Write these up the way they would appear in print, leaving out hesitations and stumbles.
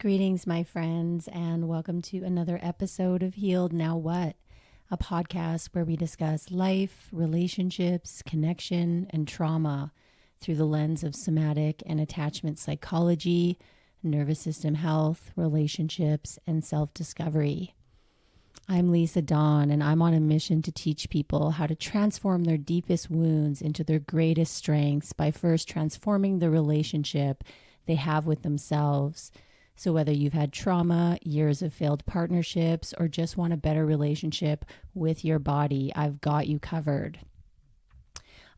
Greetings, my friends, and welcome to another episode of Healed Now What, a podcast where we discuss life, relationships, connection, and trauma through the lens of somatic and attachment psychology, nervous system health, relationships, and self-discovery. I'm Lisa Dawn, and I'm on a mission to teach people how to transform their deepest wounds into their greatest strengths by first transforming the relationship they have with themselves. So whether you've had trauma, years of failed partnerships, or just want a better relationship with your body, I've got you covered.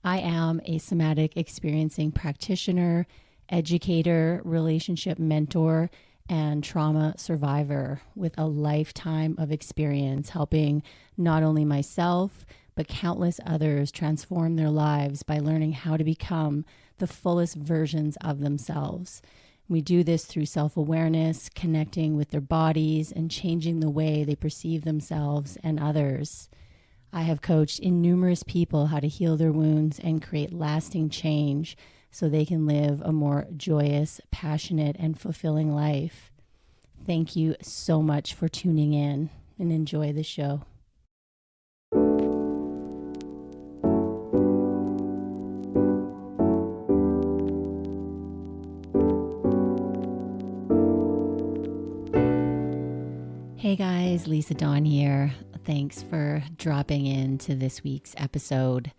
I am a somatic experiencing practitioner, educator, relationship mentor, and trauma survivor with a lifetime of experience helping not only myself, but countless others transform their lives by learning how to become the fullest versions of themselves. We do this through self-awareness, connecting with their bodies, and changing the way they perceive themselves and others. I have coached numerous people how to heal their wounds and create lasting change so they can live a more joyous, passionate, and fulfilling life. Thank you so much for tuning in and enjoy the show. Hey guys, Lisa Dawn here. Thanks for dropping into this week's episode.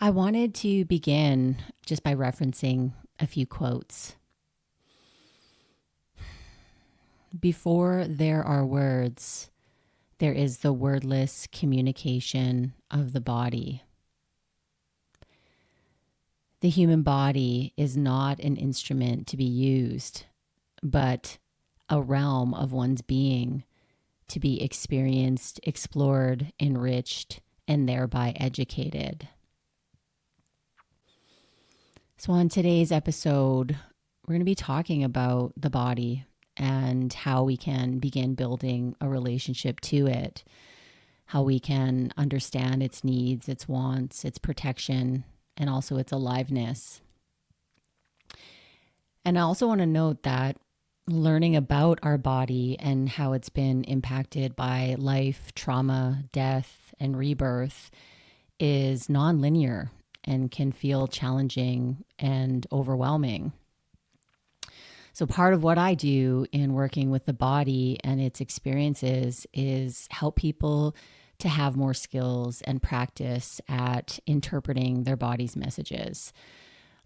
I wanted to begin just by referencing a few quotes. Before there are words, there is the wordless communication of the body. The human body is not an instrument to be used, but a realm of one's being to be experienced, explored, enriched, and thereby educated. So on today's episode, we're going to be talking about the body and how we can begin building a relationship to it, how we can understand its needs, its wants, its protection, and also its aliveness. And I also want to note that learning about our body and how it's been impacted by life, trauma, death, and rebirth is nonlinear and can feel challenging and overwhelming. So part of what I do in working with the body and its experiences is help people to have more skills and practice at interpreting their body's messages,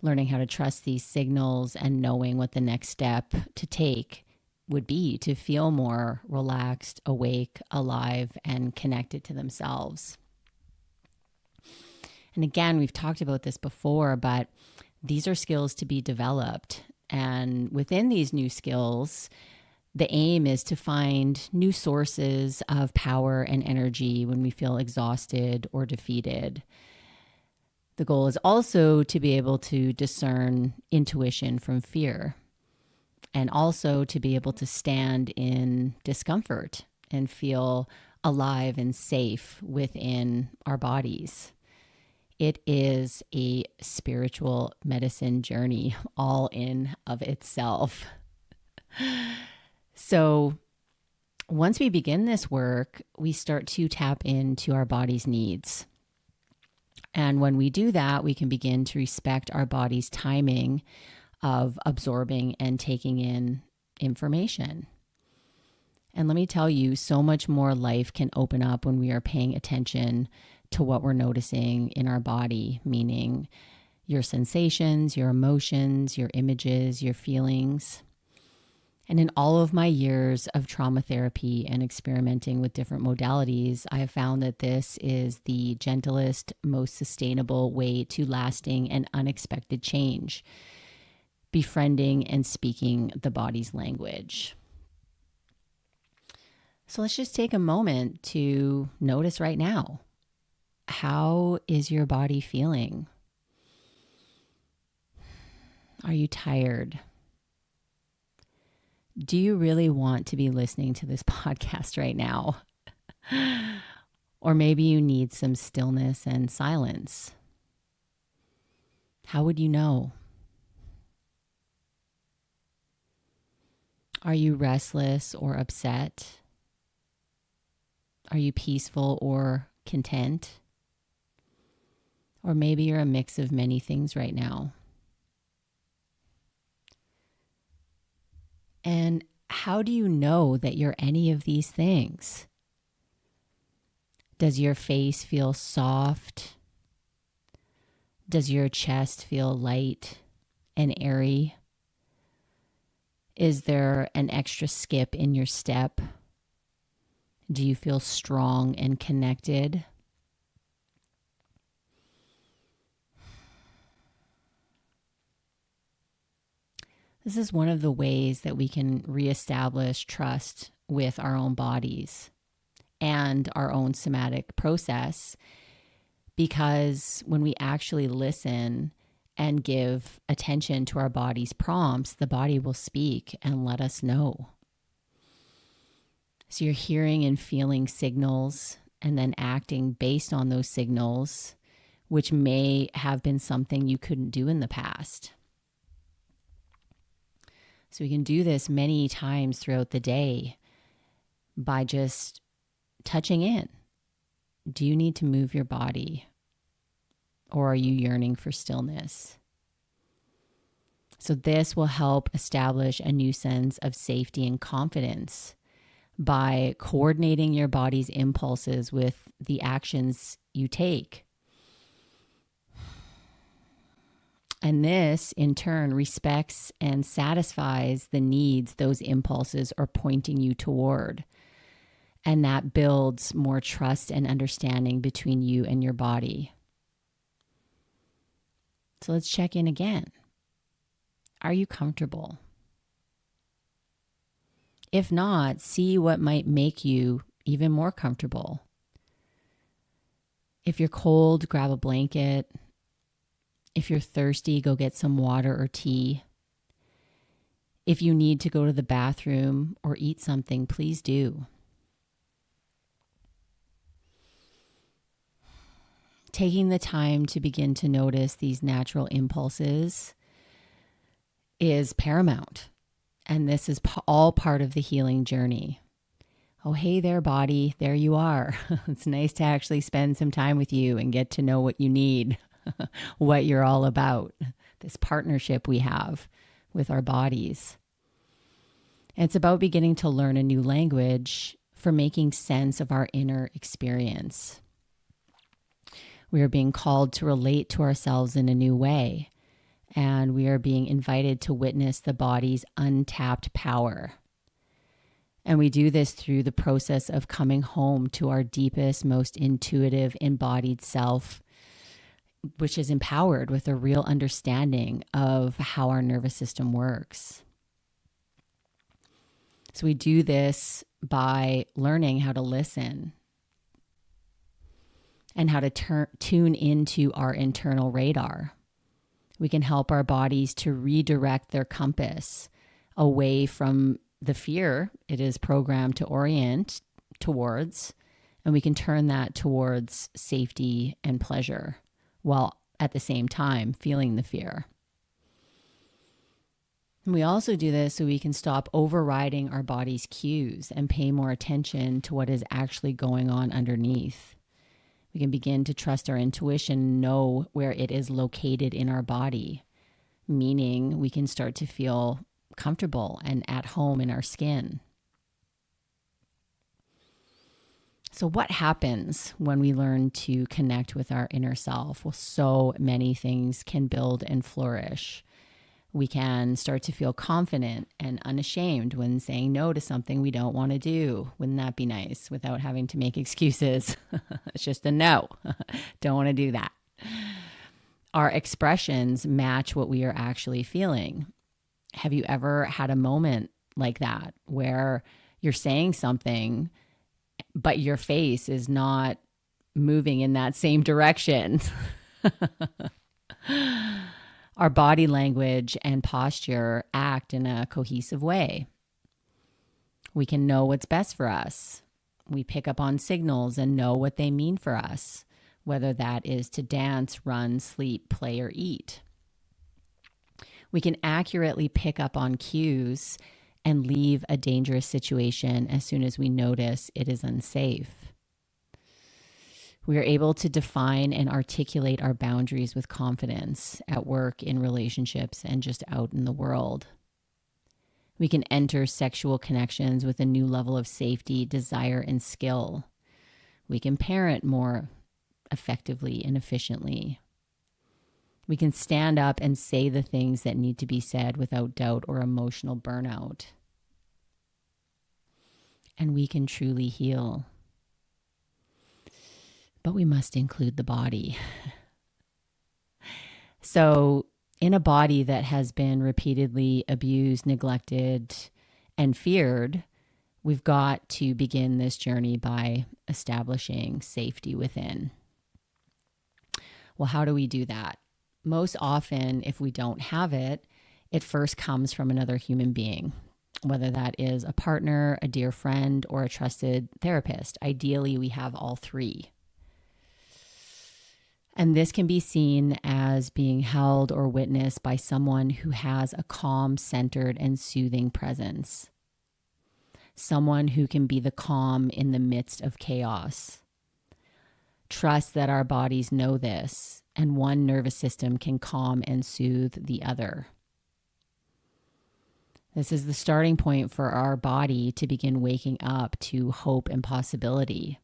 learning how to trust these signals and knowing what the next step to take would be to feel more relaxed, awake, alive, and connected to themselves. And again, we've talked about this before, but these are skills to be developed. And within these new skills, the aim is to find new sources of power and energy when we feel exhausted or defeated. The goal is also to be able to discern intuition from fear and also to be able to stand in discomfort and feel alive and safe within our bodies. It is a spiritual medicine journey all in of itself. So once we begin this work, we start to tap into our body's needs. And when we do that, we can begin to respect our body's timing of absorbing and taking in information. And let me tell you, so much more life can open up when we are paying attention to what we're noticing in our body, meaning your sensations, your emotions, your images, your feelings. And in all of my years of trauma therapy and experimenting with different modalities, I have found that this is the gentlest, most sustainable way to lasting and unexpected change, befriending and speaking the body's language. So let's just take a moment to notice right now. How is your body feeling? Are you tired? Do you really want to be listening to this podcast right now? Or maybe you need some stillness and silence. How would you know? Are you restless or upset? Are you peaceful or content? Or maybe you're a mix of many things right now. And how do you know that you're any of these things? Does your face feel soft? Does your chest feel light and airy? Is there an extra skip in your step? Do you feel strong and connected? This is one of the ways that we can reestablish trust with our own bodies and our own somatic process, because when we actually listen and give attention to our body's prompts, the body will speak and let us know. So you're hearing and feeling signals and then acting based on those signals, which may have been something you couldn't do in the past. So we can do this many times throughout the day by just touching in. Do you need to move your body, or are you yearning for stillness? So this will help establish a new sense of safety and confidence by coordinating your body's impulses with the actions you take. And this, in turn, respects and satisfies the needs those impulses are pointing you toward. And that builds more trust and understanding between you and your body. So let's check in again. Are you comfortable? If not, see what might make you even more comfortable. If you're cold, grab a blanket. If you're thirsty, go get some water or tea. If you need to go to the bathroom or eat something, please do. Taking the time to begin to notice these natural impulses is paramount. And this is all part of the healing journey. Oh, hey there, body. There you are. It's nice to actually spend some time with you and get to know what you need, what you're all about, this partnership we have with our bodies. And it's about beginning to learn a new language for making sense of our inner experience. We are being called to relate to ourselves in a new way, and we are being invited to witness the body's untapped power. And we do this through the process of coming home to our deepest, most intuitive, embodied self, which is empowered with a real understanding of how our nervous system works. So we do this by learning how to listen and how to tune into our internal radar. We can help our bodies to redirect their compass away from the fear it is programmed to orient towards, and we can turn that towards safety and pleasure while at the same time feeling the fear. And we also do this so we can stop overriding our body's cues and pay more attention to what is actually going on underneath. We can begin to trust our intuition, know where it is located in our body, meaning we can start to feel comfortable and at home in our skin. So what happens when we learn to connect with our inner self? Well, so many things can build and flourish. We can start to feel confident and unashamed when saying no to something we don't want to do. Wouldn't that be nice without having to make excuses? It's just a no. Don't want to do that. Our expressions match what we are actually feeling. Have you ever had a moment like that where you're saying something, but your face is not moving in that same direction? Our body language and posture act in a cohesive way. We can know what's best for us. We pick up on signals and know what they mean for us, whether that is to dance, run, sleep, play, or eat. We can accurately pick up on cues and leave a dangerous situation as soon as we notice it is unsafe. We are able to define and articulate our boundaries with confidence at work, in relationships, and just out in the world. We can enter sexual connections with a new level of safety, desire, and skill. We can parent more effectively and efficiently. We can stand up and say the things that need to be said without doubt or emotional burnout. And we can truly heal. But we must include the body. So, in a body that has been repeatedly abused, neglected, and feared, we've got to begin this journey by establishing safety within. Well, how do we do that? Most often, if we don't have it, it first comes from another human being, whether that is a partner, a dear friend, or a trusted therapist. Ideally, we have all three. And this can be seen as being held or witnessed by someone who has a calm, centered, and soothing presence. Someone who can be the calm in the midst of chaos. Trust that our bodies know this, and one nervous system can calm and soothe the other. This is the starting point for our body to begin waking up to hope and possibility.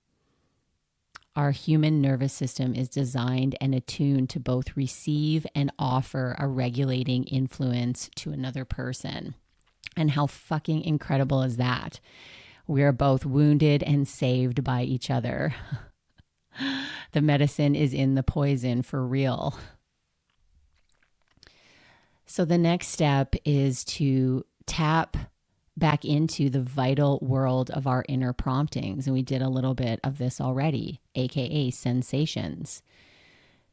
Our human nervous system is designed and attuned to both receive and offer a regulating influence to another person. And how fucking incredible is that? We are both wounded and saved by each other. The medicine is in the poison for real. So the next step is to tap back into the vital world of our inner promptings. And we did a little bit of this already, aka sensations.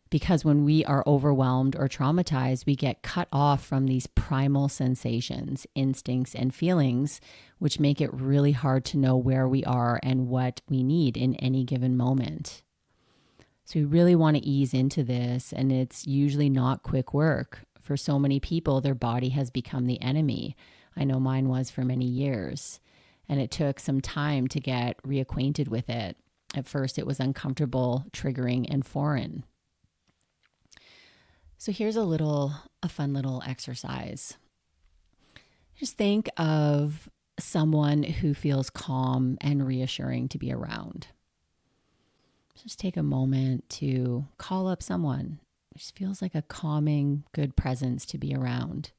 Because when we are overwhelmed or traumatized, we get cut off from these primal sensations, instincts, and feelings, which make it really hard to know where we are and what we need in any given moment. So we really want to ease into this, and it's usually not quick work. For so many people, their body has become the enemy. I know mine was for many years, and it took some time to get reacquainted with it. At first, it was uncomfortable, triggering, and foreign. So here's a fun little exercise. Just think of someone who feels calm and reassuring to be around. Just take a moment to call up someone. It just feels like a calming, good presence to be around.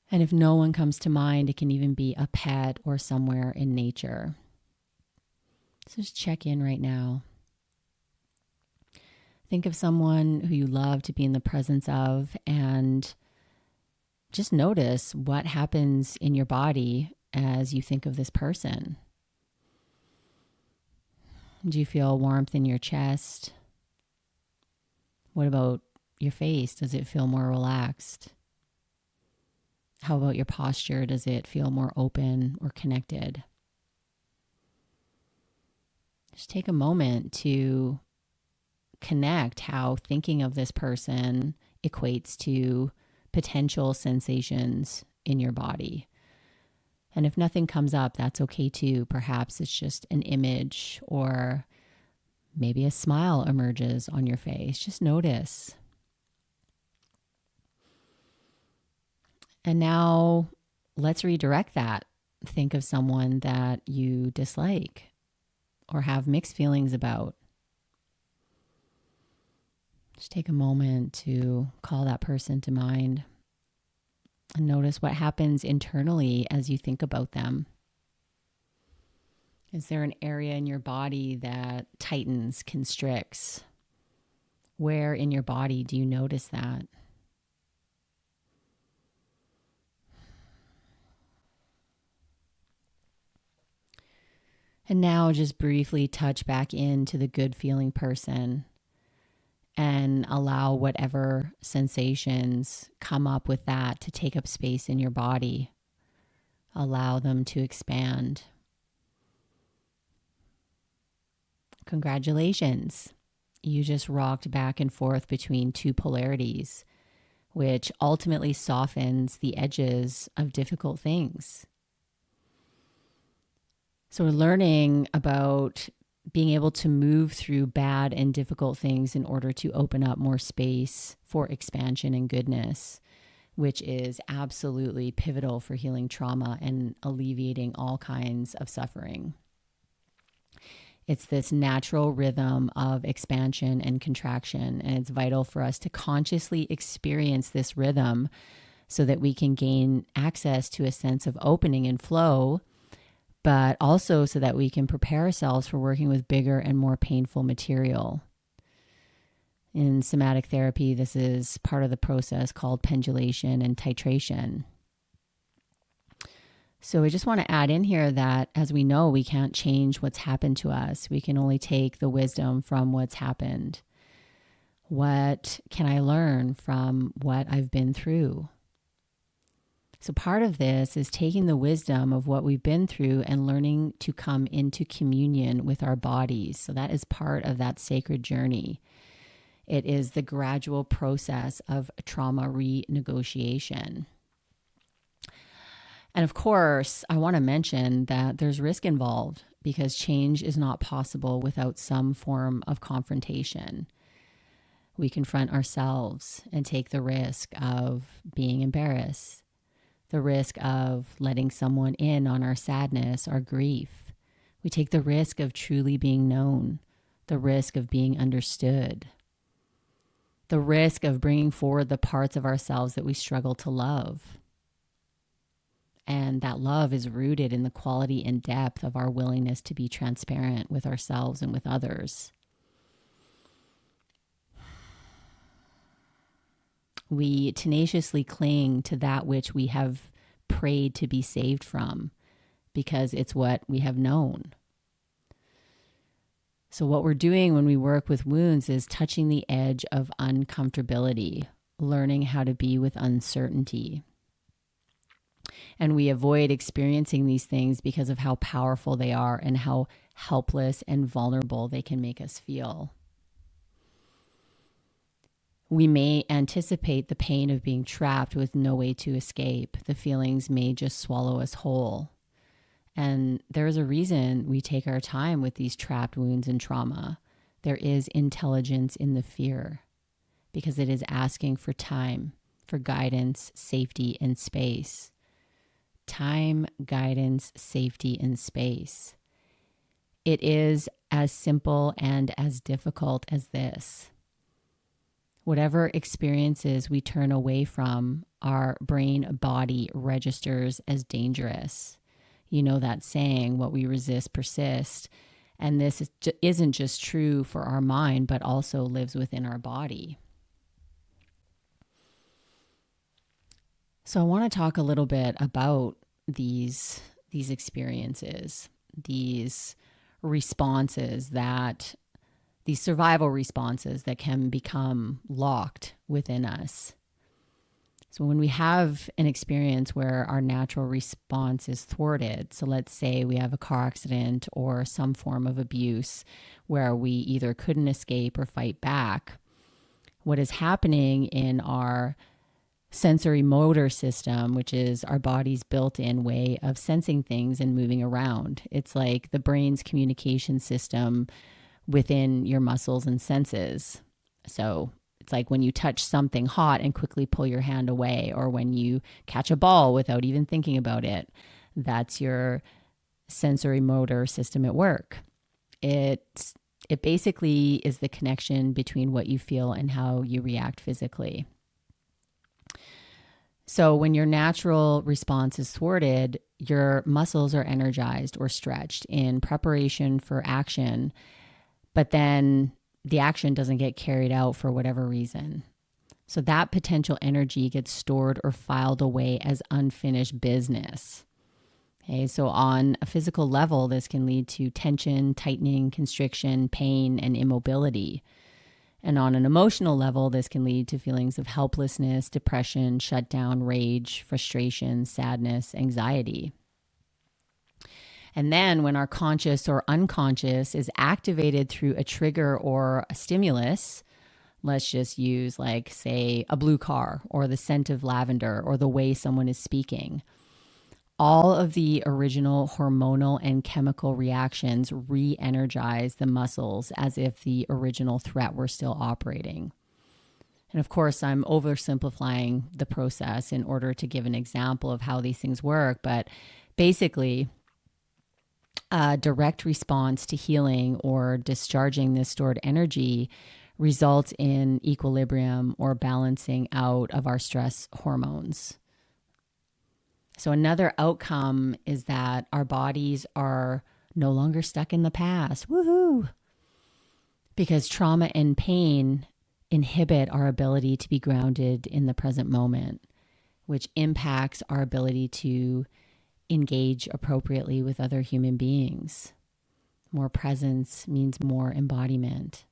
And if no one comes to mind, it can even be a pet or somewhere in nature. So just check in right now. Think of someone who you love to be in the presence of, and just notice what happens in your body as you think of this person. Do you feel warmth in your chest? What about your face? Does it feel more relaxed? How about your posture? Does it feel more open or connected? Just take a moment to connect how thinking of this person equates to potential sensations in your body. And if nothing comes up, that's okay too. Perhaps it's just an image, or maybe a smile emerges on your face. Just notice. And now let's redirect that. Think of someone that you dislike or have mixed feelings about. Just take a moment to call that person to mind and notice what happens internally as you think about them. Is there an area in your body that tightens, constricts? Where in your body do you notice that? And now just briefly touch back into the good feeling person and allow whatever sensations come up with that to take up space in your body. Allow them to expand. Congratulations. You just rocked back and forth between two polarities, which ultimately softens the edges of difficult things. So we're learning about being able to move through bad and difficult things in order to open up more space for expansion and goodness, which is absolutely pivotal for healing trauma and alleviating all kinds of suffering. It's this natural rhythm of expansion and contraction, and it's vital for us to consciously experience this rhythm so that we can gain access to a sense of opening and flow, but also so that we can prepare ourselves for working with bigger and more painful material. In somatic therapy, this is part of the process called pendulation and titration. So I just want to add in here that, as we know, we can't change what's happened to us. We can only take the wisdom from what's happened. What can I learn from what I've been through? So part of this is taking the wisdom of what we've been through and learning to come into communion with our bodies. So that is part of that sacred journey. It is the gradual process of trauma renegotiation. And of course, I want to mention that there's risk involved because change is not possible without some form of confrontation. We confront ourselves and take the risk of being embarrassed, the risk of letting someone in on our sadness, our grief. We take the risk of truly being known, the risk of being understood, the risk of bringing forward the parts of ourselves that we struggle to love. And that love is rooted in the quality and depth of our willingness to be transparent with ourselves and with others. We tenaciously cling to that which we have prayed to be saved from because it's what we have known. So what we're doing when we work with wounds is touching the edge of uncomfortability, learning how to be with uncertainty. And we avoid experiencing these things because of how powerful they are and how helpless and vulnerable they can make us feel. We may anticipate the pain of being trapped with no way to escape. The feelings may just swallow us whole. And there's a reason we take our time with these trapped wounds and trauma. There is intelligence in the fear because it is asking for time, for guidance, safety, and space. Time, guidance, safety, and space. It is as simple and as difficult as this. Whatever experiences we turn away from, our brain body registers as dangerous. You know that saying, what we resist persists. And this isn't just true for our mind, but also lives within our body. So I want to talk a little bit about these experiences, these responses that these survival responses that can become locked within us. So when we have an experience where our natural response is thwarted, so let's say we have a car accident or some form of abuse where we either couldn't escape or fight back, what is happening in our sensory motor system, which is our body's built-in way of sensing things and moving around. It's like the brain's communication system within your muscles and senses. So it's like when you touch something hot and quickly pull your hand away, or when you catch a ball without even thinking about it. That's your sensory motor system at work. It basically is the connection between what you feel and how you react physically. So when your natural response is thwarted, your muscles are energized or stretched in preparation for action, but then the action doesn't get carried out for whatever reason. So that potential energy gets stored or filed away as unfinished business. Okay, so on a physical level, this can lead to tension, tightening, constriction, pain, and immobility. And on an emotional level, this can lead to feelings of helplessness, depression, shutdown, rage, frustration, sadness, anxiety. And then when our conscious or unconscious is activated through a trigger or a stimulus, Let's just use, like, say, a blue car or the scent of lavender or the way someone is speaking. All of the original hormonal and chemical reactions re-energize the muscles as if the original threat were still operating. And of course, I'm oversimplifying the process in order to give an example of how these things work. But basically, a direct response to healing or discharging this stored energy results in equilibrium or balancing out of our stress hormones. So another outcome is that our bodies are no longer stuck in the past. Woohoo! Because trauma and pain inhibit our ability to be grounded in the present moment, which impacts our ability to engage appropriately with other human beings. More presence means more embodiment.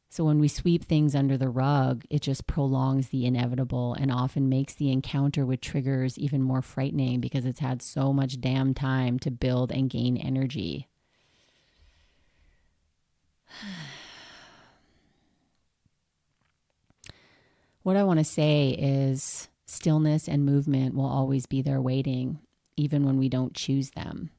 So when we sweep things under the rug, it just prolongs the inevitable and often makes the encounter with triggers even more frightening because it's had so much damn time to build and gain energy. What I want to say is stillness and movement will always be there waiting, even when we don't choose them.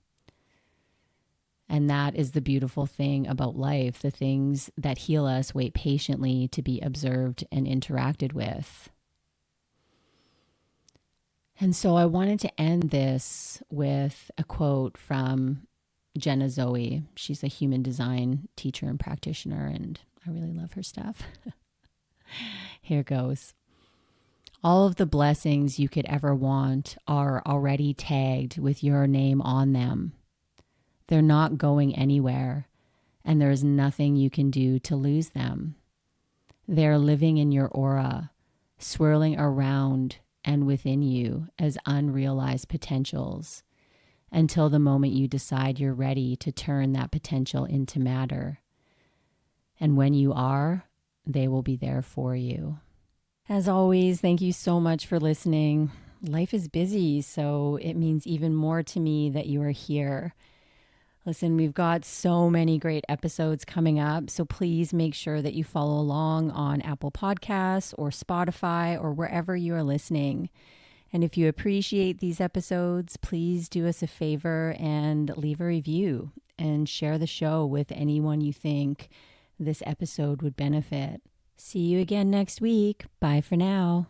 And that is the beautiful thing about life. The things that heal us wait patiently to be observed and interacted with. And so I wanted to end this with a quote from Jenna Zoe. She's a human design teacher and practitioner, and I really love her stuff. Here goes. All of the blessings you could ever want are already tagged with your name on them. They're not going anywhere, and there is nothing you can do to lose them. They're living in your aura, swirling around and within you as unrealized potentials until the moment you decide you're ready to turn that potential into matter. And when you are, they will be there for you. As always, thank you so much for listening. Life is busy, so it means even more to me that you are here. Listen, we've got so many great episodes coming up, so please make sure that you follow along on Apple Podcasts or Spotify or wherever you are listening. And if you appreciate these episodes, please do us a favor and leave a review and share the show with anyone you think this episode would benefit. See you again next week. Bye for now.